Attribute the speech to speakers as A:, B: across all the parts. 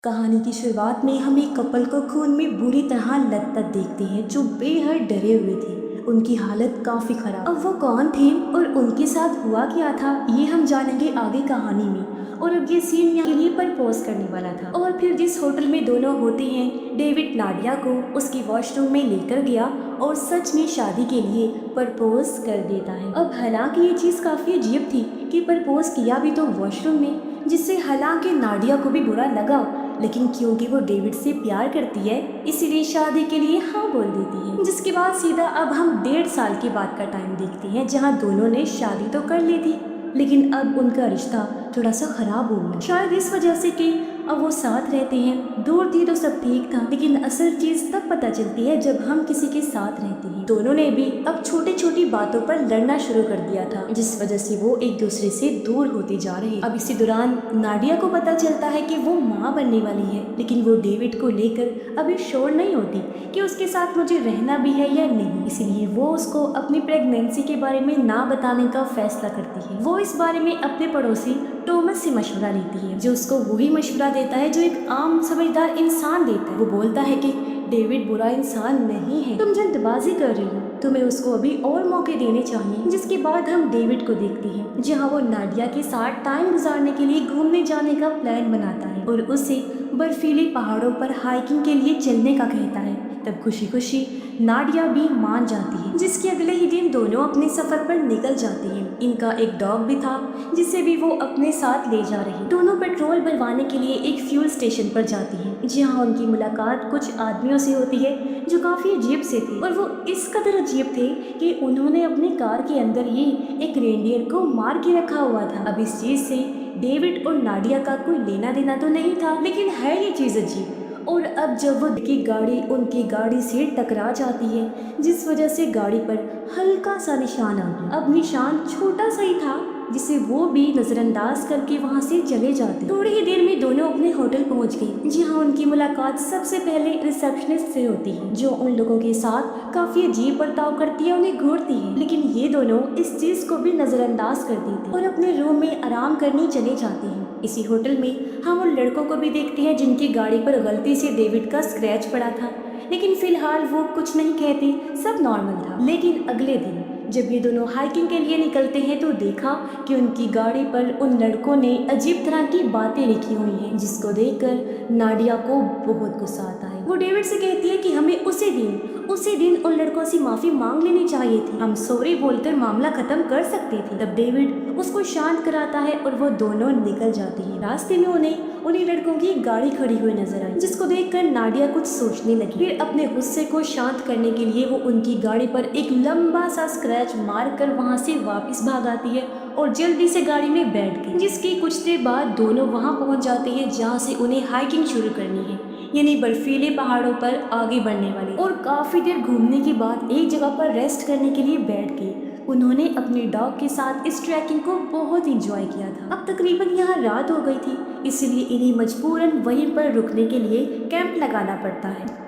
A: कहानी की शुरुआत में हम एक कपल को खून में बुरी तरह लथपथ देखते हैं जो बेहद डरे हुए थे। उनकी हालत काफी खराब। अब वो कौन थे और उनके साथ हुआ क्या था ये हम जानेंगे आगे कहानी में। और अब ये सीन यहाँ के लिए प्रपोज करने वाला था। और फिर जिस होटल में दोनों होते हैं, डेविड नाडिया को उसकी वॉशरूम में लेकर गया और सच में शादी के लिए प्रपोज कर देता है। अब हालांकि ये चीज काफी अजीब थी कि प्रपोज किया भी तो वॉशरूम में, जिससे हालांकि नाडिया को भी बुरा लगा, लेकिन क्योंकि वो डेविड से प्यार करती है इसीलिए शादी के लिए हाँ बोल देती है। जिसके बाद सीधा अब हम 1.5 साल के बाद का टाइम देखते हैं, जहाँ दोनों ने शादी तो कर ली थी लेकिन अब उनका रिश्ता थोड़ा सा खराब हो गया। शायद इस वजह से कि अब वो साथ रहते हैं। दूर थी तो सब ठीक था, लेकिन असल चीज तब पता चलती है जब हम किसी के साथ रहते हैं। दोनों ने भी अब छोटी छोटी बातों पर लड़ना शुरू कर दिया था, जिस वजह से वो एक दूसरे से दूर होते जा रहे हैं। अब इसी दौरान नाडिया को पता चलता है कि वो माँ बनने वाली है, लेकिन वो डेविड को लेकर अभी श्योर नहीं होती कि उसके साथ मुझे रहना भी है या नहीं। इसीलिए वो उसको अपनी प्रेगनेंसी के बारे में ना बताने का फैसला करती है। वो इस बारे में अपने पड़ोसी टॉमस से मशवरा लेती है, जो उसको वही मशवरा देता है जो एक आम समझदार इंसान देता है। वो बोलता है कि डेविड बुरा इंसान नहीं है, तुम जल्दबाजी कर रही हो, तुम्हें उसको अभी और मौके देने चाहिए। जिसके बाद हम डेविड को देखते हैं, जहाँ वो नाडिया के साथ टाइम गुजारने के लिए घूमने जाने का प्लान बनाता है और उसे बर्फीले पहाड़ों पर हाइकिंग के लिए चलने का कहता है। तब खुशी खुशी नाडिया भी मान जाती है, जिसके अगले ही दिन दोनों अपने सफर पर निकल जाते हैं। इनका एक डॉग भी था जिसे भी वो अपने साथ ले जा रही। दोनों पेट्रोल भरवाने के लिए एक फ्यूल स्टेशन पर जाती हैं, जहां उनकी मुलाकात कुछ आदमियों से होती है जो काफी अजीब से थे। और वो इस कदर अजीब थे कि उन्होंने अपनी कार के अंदर ही एक रेंडियर को मार के रखा हुआ था। अब इस चीज से डेविड और नाडिया का कोई लेना देना तो नहीं था, लेकिन है ये चीज अजीब। और अब जब वो की गाड़ी उनकी गाड़ी से टकरा जाती है, जिस वजह से गाड़ी पर हल्का सा निशान आ गया। अब निशान छोटा सा ही था, जिसे वो भी नजरअंदाज करके वहां से चले जाते। थोड़ी ही देर में दोनों अपने होटल पहुंच गए, जहां उनकी मुलाकात सबसे पहले रिसेप्शनिस्ट से होती है, जो उन लोगों के साथ काफी अजीब बर्ताव करती है, उन्हें घूरती है। लेकिन ये दोनों इस चीज को भी नजरअंदाज कर देते और अपने रूम में आराम करने चले जाते हैं। इसी होटल में हम उन लड़कों को भी देखते हैं जिनकी गाड़ी पर गलती से डेविड का स्क्रैच पड़ा था, लेकिन फिलहाल वो कुछ नहीं कहते, सब नॉर्मल था। लेकिन अगले दिन जब ये दोनों हाइकिंग के लिए निकलते हैं तो देखा कि उनकी गाड़ी पर उन लड़कों ने अजीब तरह की बातें लिखी हुई हैं, जिसको देखकर नाडिया को बहुत गुस्सा आता है। वो डेविड से कहती है कि हमें उसी दिन उन लड़कों से माफी मांग लेनी चाहिए थी, हम सॉरी बोलकर मामला खत्म कर सकते थे। तब डेविड उसको शांत कराता है और वो दोनों निकल जाती है। रास्ते में उन्हीं लड़कों की गाड़ी खड़ी हुई नजर आई, जिसको देखकर नाडिया कुछ सोचने लगी। फिर अपने गुस्से को शांत करने के लिए वो उनकी गाड़ी पर एक लंबा सा स्क्रैच मारकर वहां से वापस भाग आती है और जल्दी से गाड़ी में बैठ गई। जिसकी कुछ देर बाद दोनों वहां पहुंच जाते हैं, जहां से उन्हें हाइकिंग शुरू करनी है, यानी बर्फीले पहाड़ों पर आगे बढ़ने वाली। और काफी देर घूमने के बाद एक जगह पर रेस्ट करने के लिए बैठ गए। उन्होंने अपने डॉग के साथ इस ट्रैकिंग को बहुत इंजॉय किया था। अब तकरीबन यहाँ रात हो गई थी, इसलिए इन्हें मजबूरन वहीं पर रुकने के लिए कैंप लगाना पड़ता है।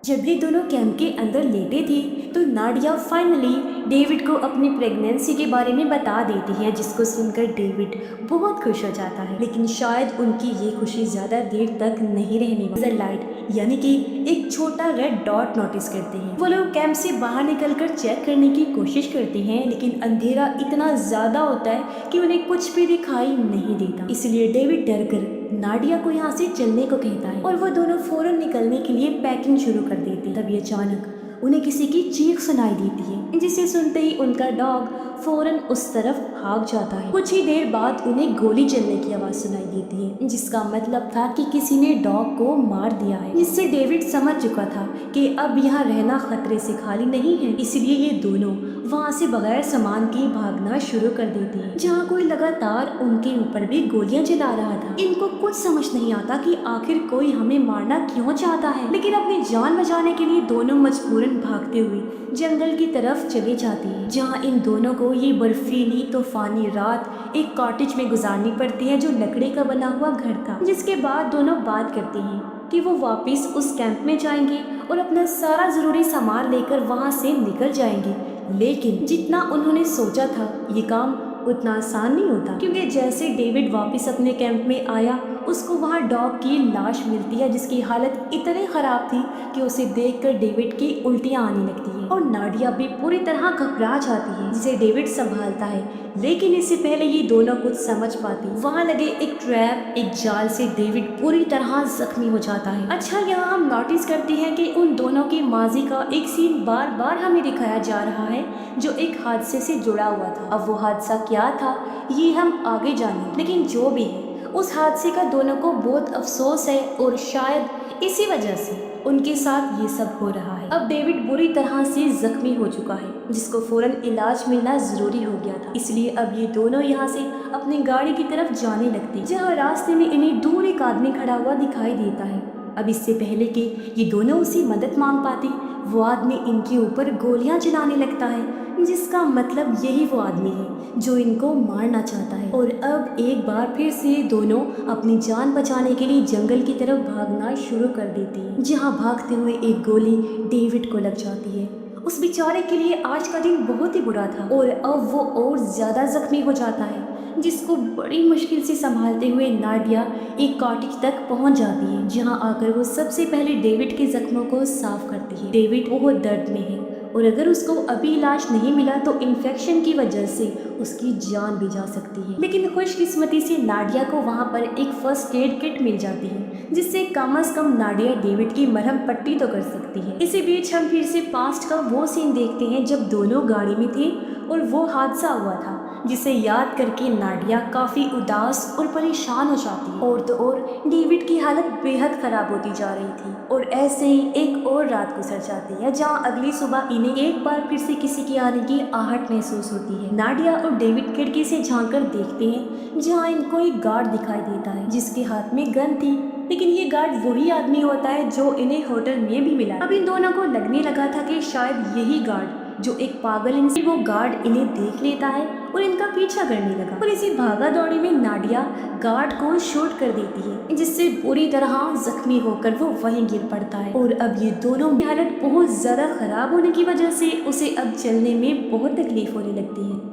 A: जब ये दोनों कैंप के अंदर लेटे थे तो नाडिया फाइनली डेविड को अपनी प्रेगनेंसी के बारे में बता देती है, जिसको सुनकर डेविड बहुत खुश हो जाता है। लेकिन शायद उनकी ये खुशी ज्यादा देर तक नहीं रहने वाली। लाइट यानी कि एक छोटा रेड डॉट नोटिस करते हैं। वो लोग कैंप से बाहर निकलकर चेक करने की कोशिश करते हैं, लेकिन अंधेरा इतना ज्यादा होता है कि उन्हें कुछ भी दिखाई नहीं देता। इसलिए डेविड डर कर नाडिया को यहाँ से चलने को कहता है और वो दोनों फौरन निकलने के लिए पैकिंग शुरू कर देते हैं। तभी अचानक उन्हें किसी की चीख सुनाई देती है, जिसे सुनते ही उनका डॉग फौरन उस तरफ भाग जाता है। कुछ ही देर बाद उन्हें गोली चलने की आवाज सुनाई देती है, जिसका मतलब था कि किसी ने डॉग को मार दिया है। जिससे डेविड समझ चुका था कि अब यहाँ रहना खतरे से खाली नहीं है, इसलिए ये दोनों वहाँ से बगैर सामान के भागना शुरू कर देते हैं, जहाँ कोई लगातार उनके ऊपर भी गोलियां चला रहा था। इनको कुछ समझ नहीं आता कि आखिर कोई हमें मारना क्यों चाहता है, लेकिन अपनी जान बचाने के लिए दोनों मजबूरन भागते हुए जंगल की तरफ चले जाते हैं, जहाँ इन दोनों को ये बर्फीली तूफानी रात एक कॉटेज में गुजारनी पड़ती है, जो लकड़ी का बना हुआ घर था। जिसके बाद दोनों बात करते हैं कि वो वापस उस कैंप में जाएंगे और अपना सारा जरूरी सामान लेकर वहाँ से निकल जाएंगे। लेकिन जितना उन्होंने सोचा था ये काम उतना आसान नहीं होता, क्योंकि जैसे डेविड वापस अपने कैंप में आया उसको वहाँ डॉग की लाश मिलती है जिसकी हालत इतनी ख़राब थी कि उसे देखकर डेविड की उल्टियाँ आने लगती है और नाडिया भी पूरी तरह घबरा जाती है जिसे डेविड संभालता है। लेकिन इससे पहले ये दोनों कुछ समझ पाती, वहाँ लगे एक ट्रैप, एक जाल से डेविड पूरी तरह जख्मी हो जाता है। अच्छा, यहाँ हम नोटिस करते हैं कि उन दोनों के माजी का एक सीन बार बार हमें दिखाया जा रहा है जो एक हादसे से जुड़ा हुआ था। अब वो हादसा क्या था ये हम आगे जानेंगे, लेकिन जो भी है उस हादसे का दोनों को बहुत अफसोस है और शायद इसी वजह से उनके साथ ये सब हो रहा है। अब डेविड बुरी तरह से जख्मी हो चुका है जिसको फौरन इलाज मिलना जरूरी हो गया था, इसलिए अब ये दोनों यहाँ से अपनी गाड़ी की तरफ जाने लगते हैं जहाँ रास्ते में इन्हें दूर एक आदमी खड़ा हुआ दिखाई देता है। अब इससे पहले कि ये दोनों उससे मदद मांग पाते, वो आदमी इनके ऊपर गोलियां चलाने लगता है जिसका मतलब यही वो आदमी है जो इनको मारना चाहता है। और अब एक बार फिर से दोनों अपनी जान बचाने के लिए जंगल की तरफ भागना शुरू कर देती है जहाँ भागते हुए एक गोली डेविड को लग जाती है। उस बेचारे के लिए आज का दिन बहुत ही बुरा था और अब वो और ज्यादा जख्मी हो जाता है जिसको बड़ी मुश्किल से संभालते हुए नाडिया एक कॉटेज तक पहुंच जाती है जहां आकर वो सबसे पहले डेविड के जख्मों को साफ करती है। डेविड बहुत दर्द में है और अगर उसको अभी इलाज नहीं मिला तो इन्फेक्शन की वजह से उसकी जान भी जा सकती है। लेकिन खुशकिस्मती से नाडिया को वहाँ पर एक फर्स्ट एड किट मिल जाती है जिससे कम से कम नाडिया डेविड की मरहम पट्टी तो कर सकती है। इसी बीच हम फिर से पास्ट का वो सीन देखते हैं जब दोनों गाड़ी में थे और वो हादसा हुआ था जिसे याद करके नाडिया काफी उदास और परेशान हो जाती है। और तो और डेविड की हालत बेहद खराब होती जा रही थी और ऐसे ही एक और रात गुजर जाती है जहाँ अगली सुबह इन्हें एक बार फिर से किसी के आने की आहट महसूस होती है। नाडिया और डेविड खिड़की से झांक कर देखते हैं जहाँ इनको एक गार्ड दिखाई देता है जिसके हाथ में गन थी, लेकिन ये गार्ड वही आदमी होता है जो इन्हें होटल में भी मिला। अब इन दोनों को लगने लगा था कि शायद यही गार्ड जो एक पागल इंसान, वो गार्ड इन्हें देख लेता है और इनका पीछा करने लगा और इसी भागा दौड़ी में नाडिया गार्ड को शूट कर देती है जिससे बुरी तरह जख्मी होकर वो वहीं गिर पड़ता है। और अब ये दोनों की हालत बहुत ज्यादा खराब होने की वजह से उसे अब चलने में बहुत तकलीफ होने लगती है।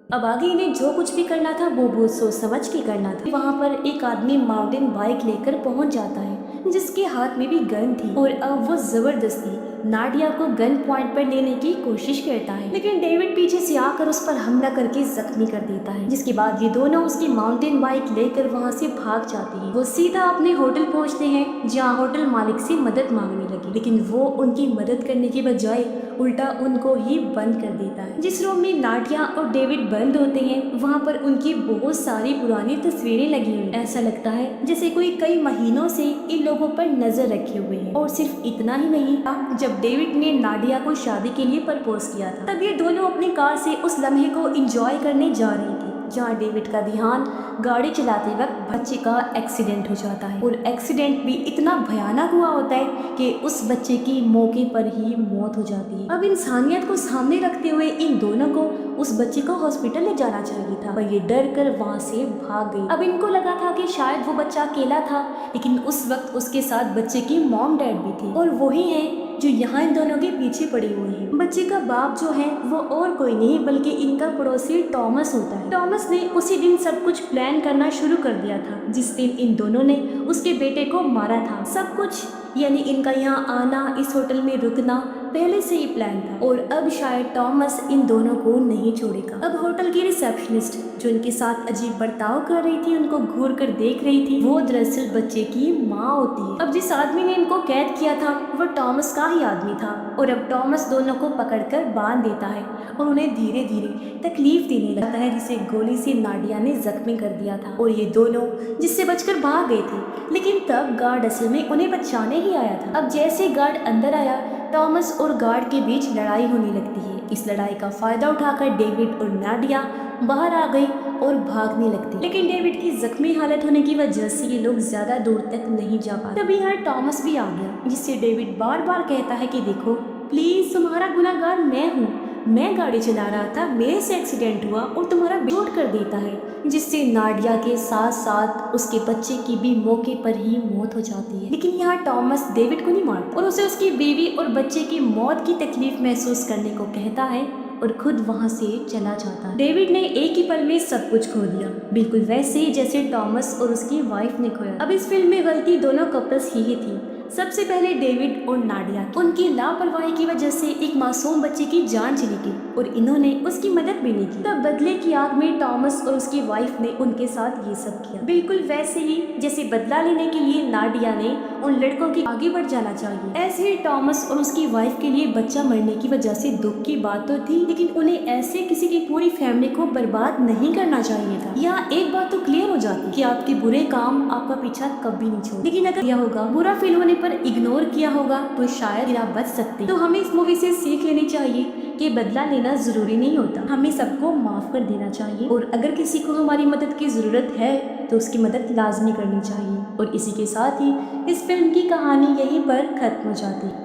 A: अब आगे इन्हें जो कुछ भी करना था वो बहुत सोच समझ के करना था। वहाँ पर एक आदमी माउंटेन बाइक लेकर पहुँच जाता है जिसके हाथ में भी गन थी और अब वो जबरदस्ती नाडिया को गन पॉइंट पर लेने की कोशिश करता है, लेकिन डेविड पीछे से आकर उस पर हमला करके जख्मी कर देता है जिसके बाद ये दोनों उसकी माउंटेन बाइक लेकर वहाँ से भाग जाते हैं। वो सीधा अपने होटल पहुँचते हैं जहाँ होटल मालिक से मदद मांगने लगे, लेकिन वो उनकी मदद करने के बजाय उल्टा उनको ही बंद कर देता है। जिस रूम में नाडिया और डेविड बंद होते हैं वहाँ पर उनकी बहुत सारी पुरानी तस्वीरें लगी हुई। ऐसा लगता है जैसे कोई कई महीनों से इन लोगों पर नजर रखे हुए है। और सिर्फ इतना ही नहीं था, जब डेविड ने नाडिया को शादी के लिए प्रपोज किया था तब ये दोनों अपनी कार से उस लम्हे को एंजॉय करने जा रही थी जहाँ डेविड का ध्यान गाड़ी चलाते वक्त बच्चे का एक्सीडेंट हो जाता है और एक्सीडेंट भी इतना भयानक हुआ होता है कि उस बच्चे की मौके पर ही मौत हो जाती है। अब इंसानियत को सामने रखते हुए इन दोनों को उस बच्चे को हॉस्पिटल ले जाना चाहिए था पर ये डर कर वहाँ से भाग गई। अब इनको लगा था कि शायद वो बच्चा अकेला था, लेकिन उस वक्त उसके साथ बच्चे की मॉम डैड भी थे और वही है जो यहाँ इन दोनों के पीछे पड़े हुए हैं। बच्चे का बाप जो है वो और कोई नहीं बल्कि इनका पड़ोसी टॉमस होता है। टॉमस ने उसी दिन सब कुछ प्लान करना शुरू कर दिया था जिस दिन इन दोनों ने उसके बेटे को मारा था। सब कुछ यानी इनका यहाँ आना, इस होटल में रुकना पहले से ही प्लान था और अब शायद टॉमस इन दोनों को नहीं छोड़ेगा। अब होटल की रिसेप्शनिस्ट जो इनके साथ अजीब बर्ताव कर रही थी, उनको घूर कर देख रही थी, वो दरअसल बच्चे की माँ होती है। अब जिस आदमी ने इनको कैद किया था वो टॉमस का ही आदमी था और अब टॉमस दोनों को पकड़कर बांध देता है और उन्हें धीरे धीरे तकलीफ देने लगता है जिसे गोली से नाडिया ने जख्मी कर दिया था और ये दोनों जिससे बचकर भाग गए थे। लेकिन तब गार्ड असल में उन्हें बचाने ही आया था। अब जैसे गार्ड अंदर आया टॉमस और गार्ड के बीच लड़ाई होने लगती है। इस लड़ाई का फायदा उठाकर डेविड और नाडिया बाहर आ गई और भागने लगती, लेकिन डेविड की जख्मी हालत होने की वजह से ये लोग ज्यादा दूर तक नहीं जा पाते। तभी यहाँ टॉमस भी आ गया जिससे डेविड बार बार कहता है कि देखो प्लीज तुम्हारा गुनहगार मैं हूँ, मैं गाड़ी चला रहा था, मेरे से एक्सीडेंट हुआ और तुम्हारा चोट कर देता है, जिससे नाडिया के साथ साथ उसके बच्चे की भी मौके पर ही मौत हो जाती है। लेकिन यहाँ टॉमस डेविड को नहीं मारता और उसे उसकी बीवी और बच्चे की मौत की तकलीफ महसूस करने को कहता है और खुद वहाँ से चला जाता है। डेविड ने एक ही पल में सब कुछ खो दिया, बिल्कुल वैसे ही जैसे टॉमस और उसकी वाइफ ने खोया। अब इस फिल्म में गलती दोनों कपल्स की ही थी। सबसे पहले डेविड और नाडिया की। उनकी लापरवाही की वजह से एक मासूम बच्चे की जान चली गई और इन्होंने उसकी मदद भी नहीं की। तब बदले की आग में टॉमस और उसकी वाइफ ने उनके साथ ये सब किया, बिल्कुल वैसे ही जैसे बदला लेने के लिए नाडिया ने उन लड़कों के आगे बढ़ जाना चाहिए। ऐसे ही टॉमस और उसकी वाइफ के लिए बच्चा मरने की वजह से दुख की बात तो थी, लेकिन उन्हें ऐसे किसी की पूरी फैमिली को बर्बाद नहीं करना चाहिए था। यहाँ एक बात तो क्लियर हो जाती कि आपके बुरे काम आपका पीछा कभी नहीं छोड़। लेकिन अगर यह होगा बुरा फील होने पर इग्नोर किया होगा तो शायद आप बच सकते। तो हमें इस मूवी से सीख लेनी चाहिए कि बदला लेना जरूरी नहीं होता, हमें सबको माफ कर देना चाहिए और अगर किसी को हमारी मदद की जरूरत है तो उसकी मदद लाजमी करनी चाहिए। और इसी के साथ ही इस फिल्म की कहानी यहीं पर खत्म हो जाती है।